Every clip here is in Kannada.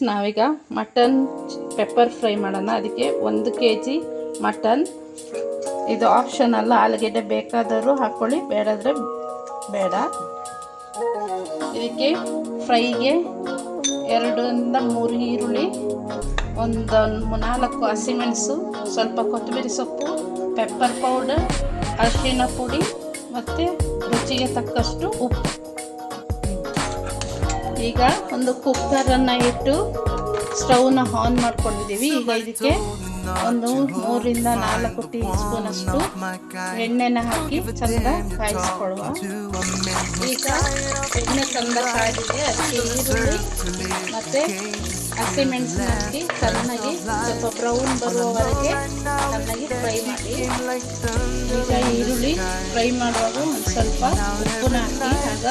ನಾವೀಗ ಮಟನ್ ಪೆಪ್ಪರ್ ಫ್ರೈ ಮಾಡೋಣ. ಅದಕ್ಕೆ 1 kg ಮಟನ್. ಇದು ಆಪ್ಷನಲ್ಲ, ಆಲೂಗೆಡ್ಡೆ ಬೇಕಾದರೂ ಹಾಕ್ಕೊಳ್ಳಿ, ಬೇಡಾದರೆ ಬೇಡ. ಇದಕ್ಕೆ ಫ್ರೈಗೆ 2 ಇಂದ 3 ಈರುಳ್ಳಿ, 4 ಹಸಿಮೆಣಸು, ಸ್ವಲ್ಪ ಕೊತ್ತಂಬರಿ ಸೊಪ್ಪು, ಪೆಪ್ಪರ್ ಪೌಡರ್, ಅರಿಶಿಣ ಪುಡಿ ಮತ್ತು ರುಚಿಗೆ ತಕ್ಕಷ್ಟು ಉಪ್ಪು. ಈಗ ಒಂದು ಕುಕ್ಕರನ್ನು ಇಟ್ಟು ಸ್ಟವ್ನ ಆನ್ ಮಾಡ್ಕೊಂಡಿದ್ದೀವಿ. ಈಗ ಇದಕ್ಕೆ 3 ರಿಂದ 4 ಟೀ ಸ್ಪೂನ್ ಅಷ್ಟು ಎಣ್ಣೆನ ಹಾಕಿ ಚಂದ ಕಾಯಿಸ್ಕೊಳ್ಳುವ. ಈಗ ಎಣ್ಣೆ ಚಂದ ಕಾಯ್ದಿದೆ, ಅದಕ್ಕೆ ಈರುಳ್ಳಿ ಮತ್ತು ಹಸಿಮೆಣಸನ್ನ ಹಾಕಿ ಚೆನ್ನಾಗಿ ಸ್ವಲ್ಪ ಬ್ರೌನ್ ಬರುವವರೆಗೆ ಚೆನ್ನಾಗಿ ಫ್ರೈ ಮಾಡಿ. ಈಗ ಈರುಳ್ಳಿ ಫ್ರೈ ಮಾಡುವಾಗ ಒಂದು ಸ್ವಲ್ಪ ಉಪ್ಪನ್ನ ಹಾಕಿ, ಆಗ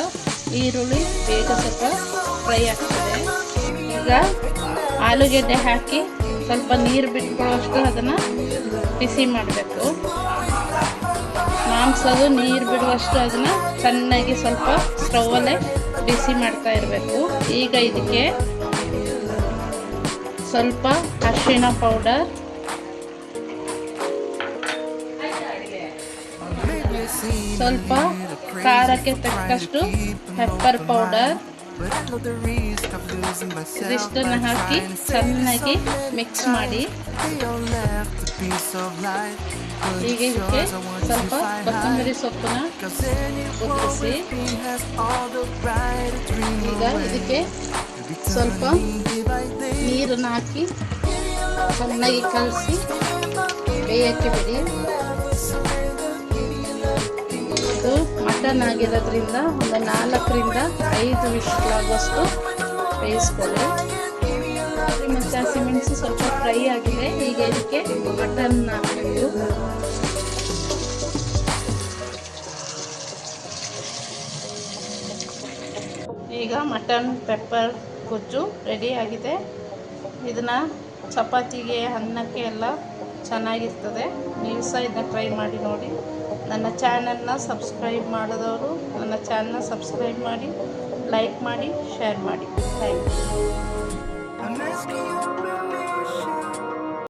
ಈರುಳ್ಳಿ ಬೇಗ ಸ್ವಲ್ಪ ಫ್ರೈ ಆಗ್ತದೆ. ಈಗ ಆಲೂಗೆಡ್ಡೆ ಹಾಕಿ ಸ್ವಲ್ಪ ನೀರು ಬಿಟ್ಕೊಳ್ಳೋಷ್ಟು ಅದನ್ನು ಬಿಸಿ ಮಾಡಬೇಕು. ಮಾಂಸದು ನೀರು ಬಿಡುವಷ್ಟು ಅದನ್ನು ಚೆನ್ನಾಗಿ ಸ್ವಲ್ಪ ಸ್ಟವಲ್ಲೇ ಬಿಸಿ ಮಾಡ್ತಾ ಇರಬೇಕು. ಈಗ ಇದಕ್ಕೆ ಸ್ವಲ್ಪ ಅರಿಶಿಣ ಪೌಡರ್, ಸ್ವಲ್ಪ ಖಾರಕ್ಕೆ ತಕ್ಕಷ್ಟು ಪೆಪ್ಪರ್ ಪೌಡರ್, ಇದಿಷ್ಟನ್ನು ಹಾಕಿ ಚೆನ್ನಾಗಿ ಮಿಕ್ಸ್ ಮಾಡಿ. ಈಗ ಇದಕ್ಕೆ ಸ್ವಲ್ಪ ಕೊತ್ತಂಬರಿ ಸೊಪ್ಪನ್ನ ಉದುರಿಸಿ, ಈಗ ಇದಕ್ಕೆ ಸ್ವಲ್ಪ ನೀರನ್ನು ಹಾಕಿ ಚೆನ್ನಾಗಿ ಕಲಸಿ ಬೇಯಕ್ಕೆ ಬಿಡಿ. ಇದು ಮಟನ್ ಆಗಿರೋದ್ರಿಂದ ಒಂದು 4 ರಿಂದ 5 ವಿಷಲಾಗುವಷ್ಟು ಬೇಯಿಸ್ಕೊಳ್ಳಿ. ಮತ್ತು ಹಸಿಮೆಣಸು ಸ್ವಲ್ಪ ಫ್ರೈ ಆಗಿದೆ. ಈಗ ಇದಕ್ಕೆ ಮಟನ್ ಹಾಕಬೇಕು. ಈಗ ಮಟನ್ ಪೆಪ್ಪರ್ ಗೊಜ್ಜು ರೆಡಿ ಆಗಿದೆ. ಇದನ್ನು ಚಪಾತಿಗೆ, ಅನ್ನಕ್ಕೆ ಎಲ್ಲ ಚೆನ್ನಾಗಿರ್ತದೆ. ನೀವು ಸಹ ಇದನ್ನ ಟ್ರೈ ಮಾಡಿ ನೋಡಿ. ನನ್ನ ಚಾನಲ್ನ ಸಬ್ಸ್ಕ್ರೈಬ್ ಮಾಡಿದವರು ನನ್ನ ಚಾನಲ್ನ ಸಬ್ಸ್ಕ್ರೈಬ್ ಮಾಡಿ, ಲೈಕ್ ಮಾಡಿ, ಶೇರ್ ಮಾಡಿ. Thank you.